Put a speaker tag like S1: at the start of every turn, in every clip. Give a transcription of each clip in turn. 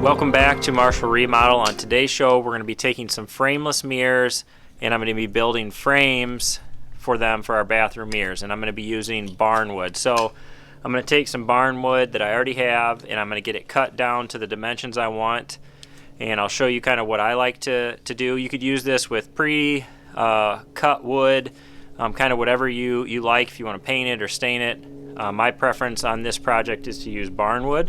S1: Welcome back to Marshall Remodel. On today's show, we're going to be taking some frameless mirrors and I'm going to be building frames for them for our bathroom mirrors, and I'm going to be using barnwood. So I'm going to take some barnwood that I already have and I'm going to get it cut down to the dimensions I want, and I'll show you kind of what I like to do. You could use this with cut wood, kind of whatever you like, if you want to paint it or stain it. My preference on this project is to use barnwood.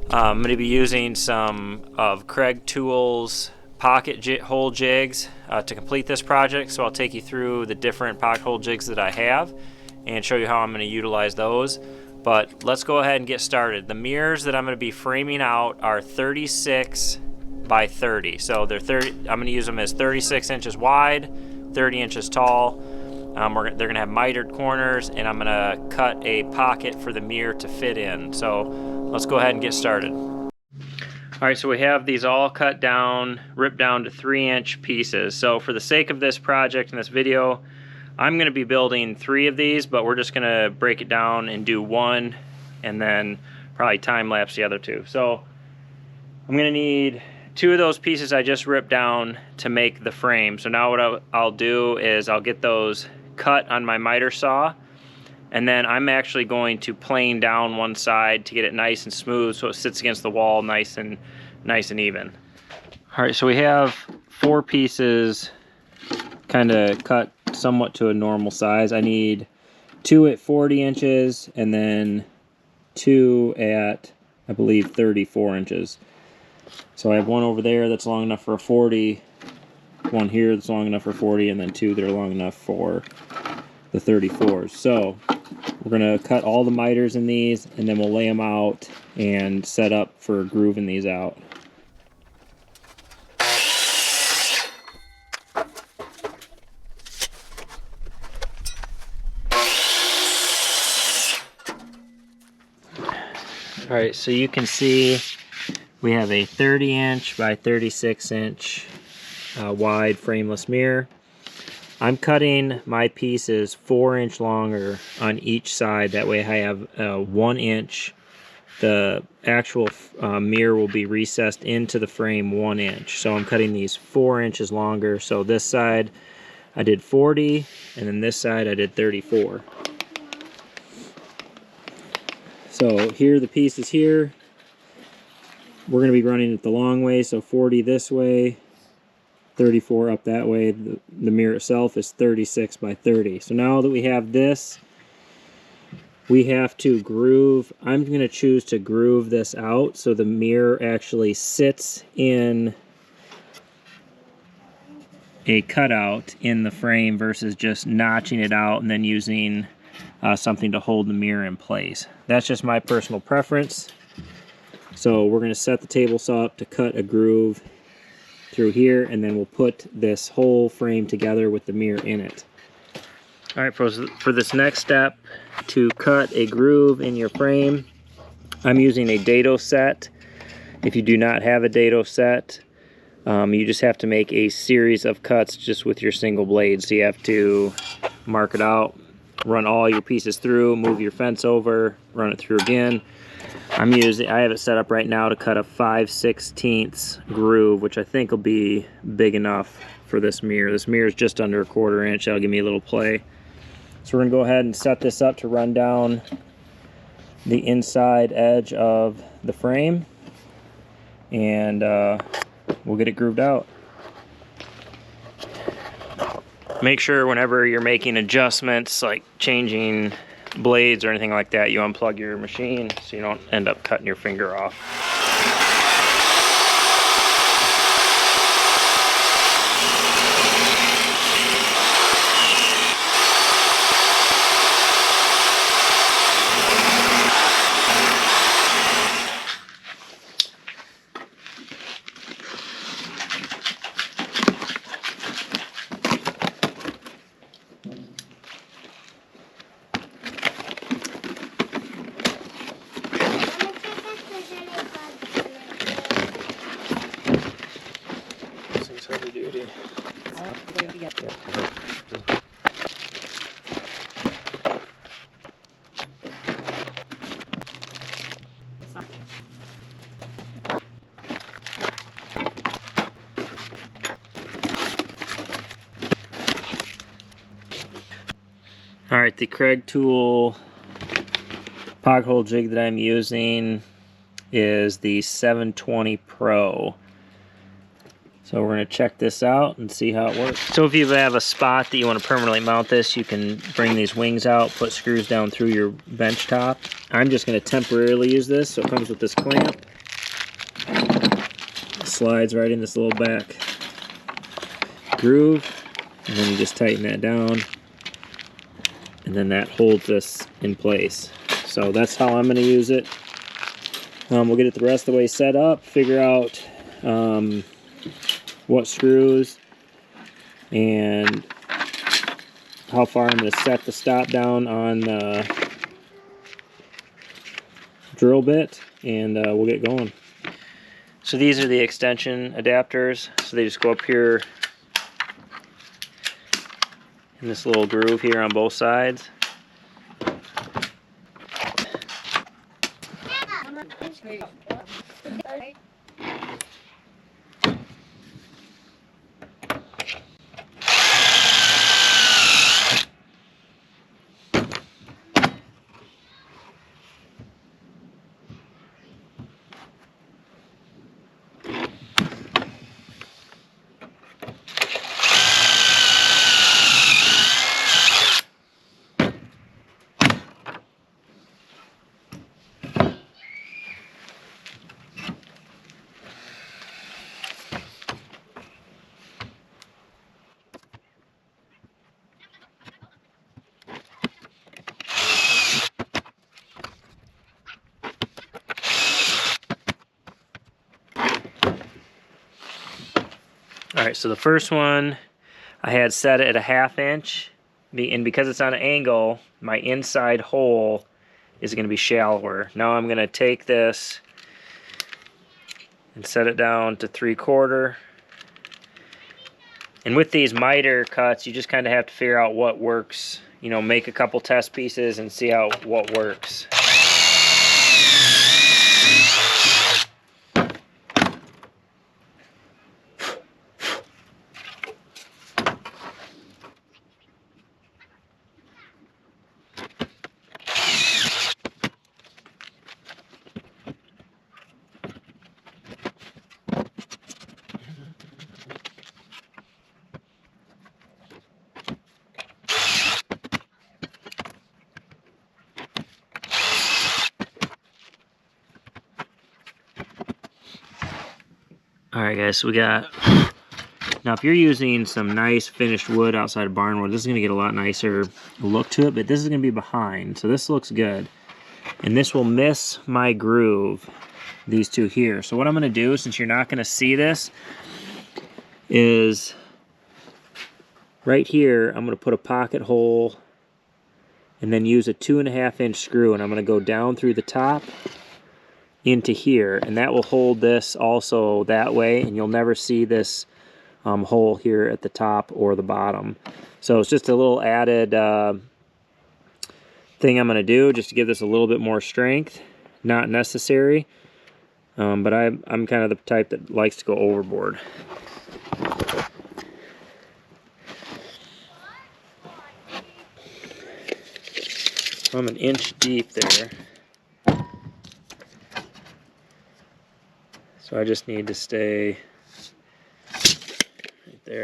S1: I'm going to be using some of Kreg Tools pocket hole jigs to complete this project, so I'll take you through the different pocket hole jigs that I have and show you how I'm going to utilize those. But let's go ahead and get started. The mirrors that I'm going to be framing out are 36 by 30. So they're I'm going to use them as 36 inches wide, 30 inches tall. They're going to have mitered corners, and I'm going to cut a pocket for the mirror to fit in. So let's go ahead and get started. Alright, so we have these all cut down, ripped down to 3-inch pieces. So for the sake of this project and this video, I'm going to be building 3 of these, but we're just going to break it down and do 1 and then probably time lapse the other 2. So I'm going to need 2 of those pieces I just ripped down to make the frame. So now what I'll do is I'll get those cut on my miter saw, and then I'm actually going to plane down one side to get it nice and smooth so it sits against the wall nice and even. Alright, so we have 4 pieces kind of cut somewhat to a normal size. I need 2 at 40 inches and then 2 at, I believe, 34 inches. So I have 1 over there that's long enough for a 40, 1 here that's long enough for 40, and then 2 that are long enough for the 34s. So we're going to cut all the miters in these, and then we'll lay them out and set up for grooving these out. Alright, so you can see we have a 30-inch by 36-inch wide frameless mirror. I'm cutting my pieces 4-inch longer on each side. That way I have 1 inch. The actual mirror will be recessed into the frame 1 inch. So I'm cutting these 4 inches longer. So this side I did 40, and then this side I did 34. So here are the pieces here. We're going to be running it the long way, so 40 this way, 34 up that way. The mirror itself is 36 by 30. So now that we have this, we have to groove. I'm going to choose to groove this out so the mirror actually sits in a cutout in the frame versus just notching it out and then using something to hold the mirror in place. That's just my personal preference. So we're going to set the table saw up to cut a groove through here, and then we'll put this whole frame together with the mirror in it. Alright, for this next step, to cut a groove in your frame, I'm using a dado set. If you do not have a dado set, you just have to make a series of cuts just with your single blade. So you have to mark it out, run all your pieces through, move your fence over, run it through again. I have it set up right now to cut a 5/16 groove, which I think will be big enough for this mirror. This mirror is just under a 1/4 inch. That'll give me a little play. So we're going to go ahead and set this up to run down the inside edge of the frame, and we'll get it grooved out. Make sure whenever you're making adjustments, like changing blades or anything like that, you unplug your machine so you don't end up cutting your finger off. Alright, the Kreg tool pocket hole jig that I'm using is the 720 Pro. So we're going to check this out and see how it works. So if you have a spot that you want to permanently mount this, you can bring these wings out, put screws down through your bench top. I'm just going to temporarily use this, so it comes with this clamp. It slides right in this little back groove, and then you just tighten that down, and then that holds this in place. So that's how I'm going to use it. We'll get it the rest of the way set up, figure out what screws and how far I'm going to set the stop down on the drill bit, and we'll get going. So these are the extension adapters. So they just go up here in this little groove here on both sides. Alright, so the first one I had set it at a 1/2 inch, and because it's on an angle, my inside hole is going to be shallower. Now I'm going to take this and set it down to 3/4. And with these miter cuts, you just kind of have to figure out what works. You know, make a couple test pieces and see what works. Alright guys, so we got, now if you're using some nice finished wood outside of barn wood, this is going to get a lot nicer look to it, but this is going to be behind, so this looks good. And this will miss my groove, these two here. So what I'm going to do, since you're not going to see this, is right here, I'm going to put a pocket hole and then use a 2.5 inch screw, and I'm going to go down through the top into here, and that will hold this also that way, and you'll never see this hole here at the top or the bottom. So it's just a little added thing I'm going to do just to give this a little bit more strength. Not necessary, but I'm kind of the type that likes to go overboard. I'm 1 inch deep there. So I just need to stay right there.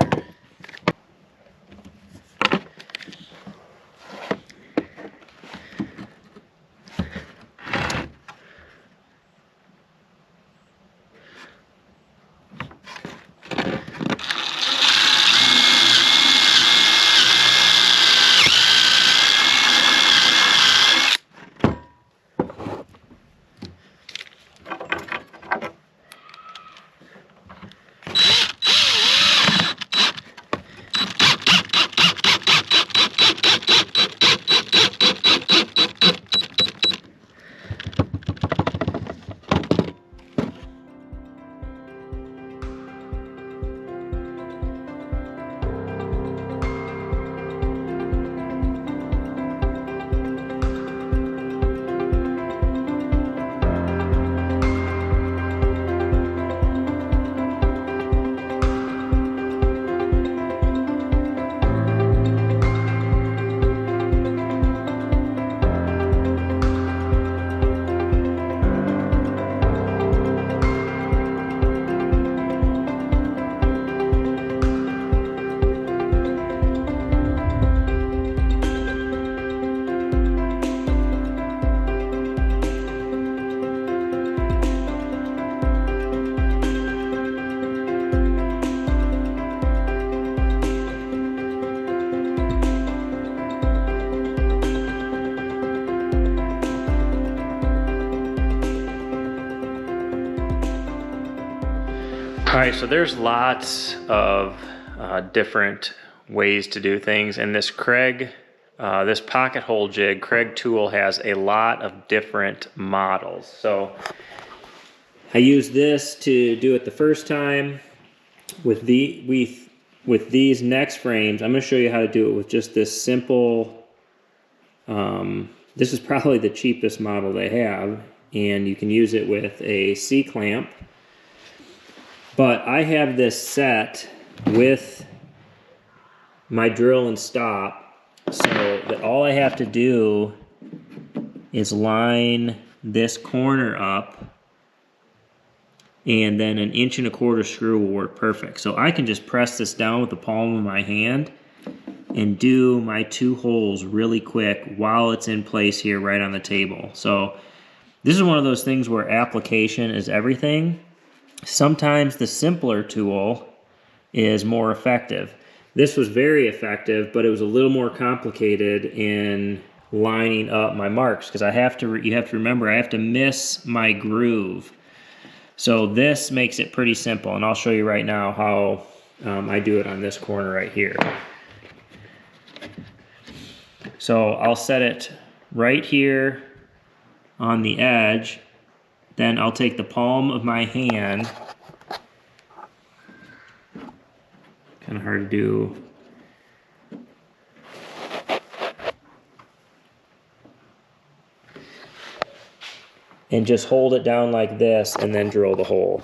S1: Alright, so there's lots of different ways to do things, and this Kreg, this pocket hole jig, Kreg tool has a lot of different models. So I used this to do it the first time. With these next frames, I'm going to show you how to do it with just this simple, this is probably the cheapest model they have, and you can use it with a C-clamp. But I have this set with my drill and stop, so that all I have to do is line this corner up, and then an 1¼ screw will work perfect. So I can just press this down with the palm of my hand and do my 2 holes really quick while it's in place here right on the table. So this is one of those things where application is everything. Sometimes the simpler tool is more effective. This was very effective, but it was a little more complicated in lining up my marks, because you have to remember, I have to miss my groove. So this makes it pretty simple, and I'll show you right now how I do it on this corner right here. So I'll set it right here on the edge. Then I'll take the palm of my hand, kind of hard to do, and just hold it down like this and then drill the hole.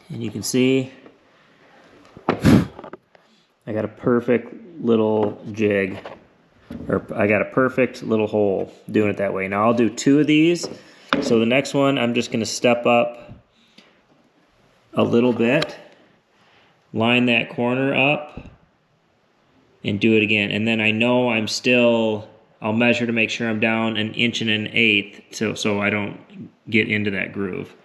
S1: And you can see I got a perfect little jig, or I got a perfect little hole doing it that way. Now I'll do 2 of these. So the next one, I'm just going to step up a little bit, line that corner up, and do it again. And then I know I'll measure to make sure I'm down 1 1/8 so I don't get into that groove.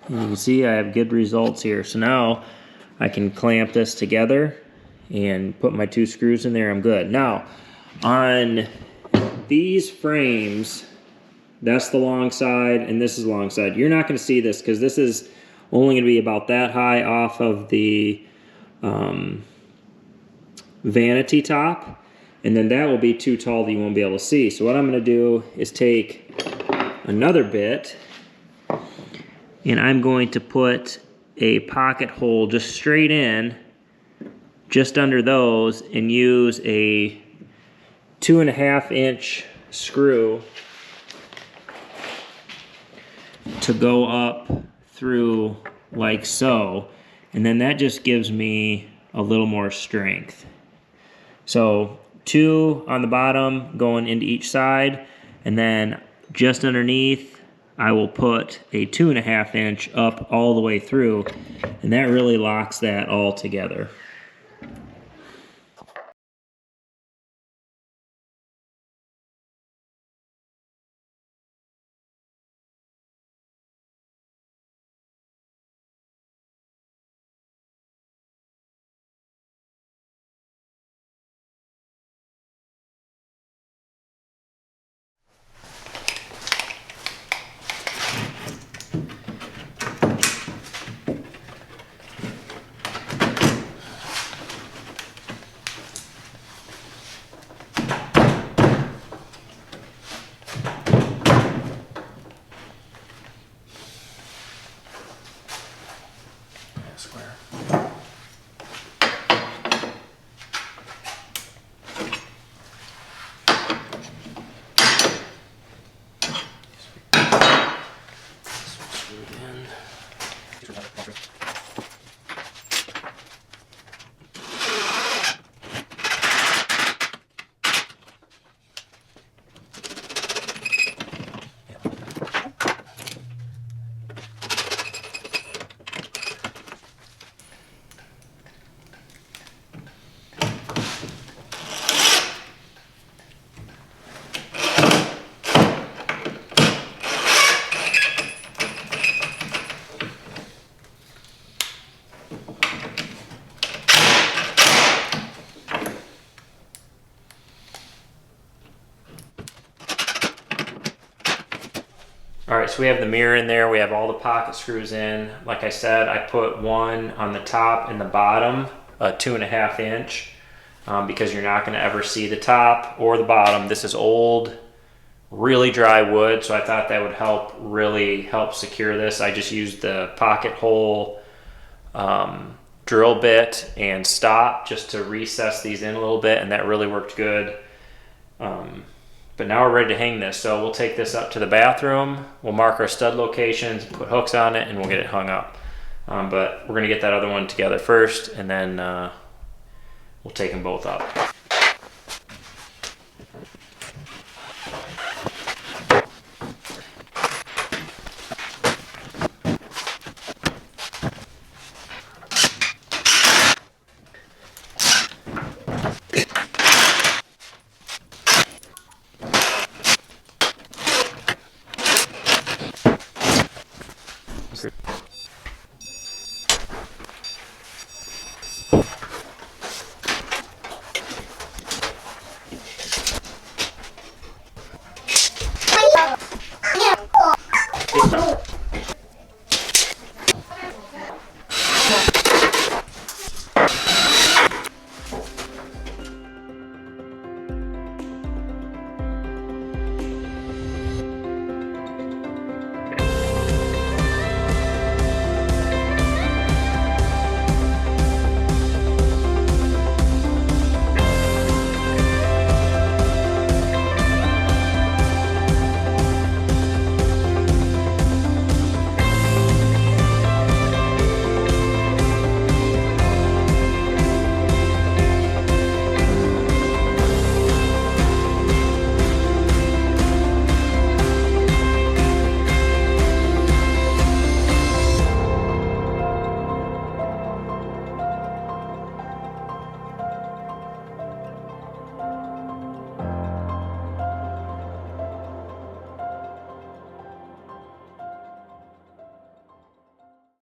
S1: And you can see I have good results here. So now I can clamp this together and put my 2 screws in there. I'm good. Now on these frames, that's the long side and this is the long side. You're not going to see this because this is only going to be about that high off of the vanity top, and then that will be too tall that you won't be able to see. So what I'm going to do is take another bit, and I'm going to put a pocket hole just straight in, just under those, and use a 2½ screw to go up through like so, and then that just gives me a little more strength. So 2 on the bottom going into each side, and then just underneath I will put a 2½ up all the way through, and that really locks that all together. right, so we have the mirror in there. We have all the pocket screws in. Like I said, I put one on the top and the bottom, a 2.5 inch, because you're not going to ever see the top or the bottom. This is old, really dry wood, so I thought that would really help secure this. I just used the pocket hole drill bit and stop just to recess these in a little bit, and that really worked good. But now we're ready to hang this, so we'll take this up to the bathroom, we'll mark our stud locations, put hooks on it, and we'll get it hung up. But we're going to get that other one together first, and then we'll take them both up.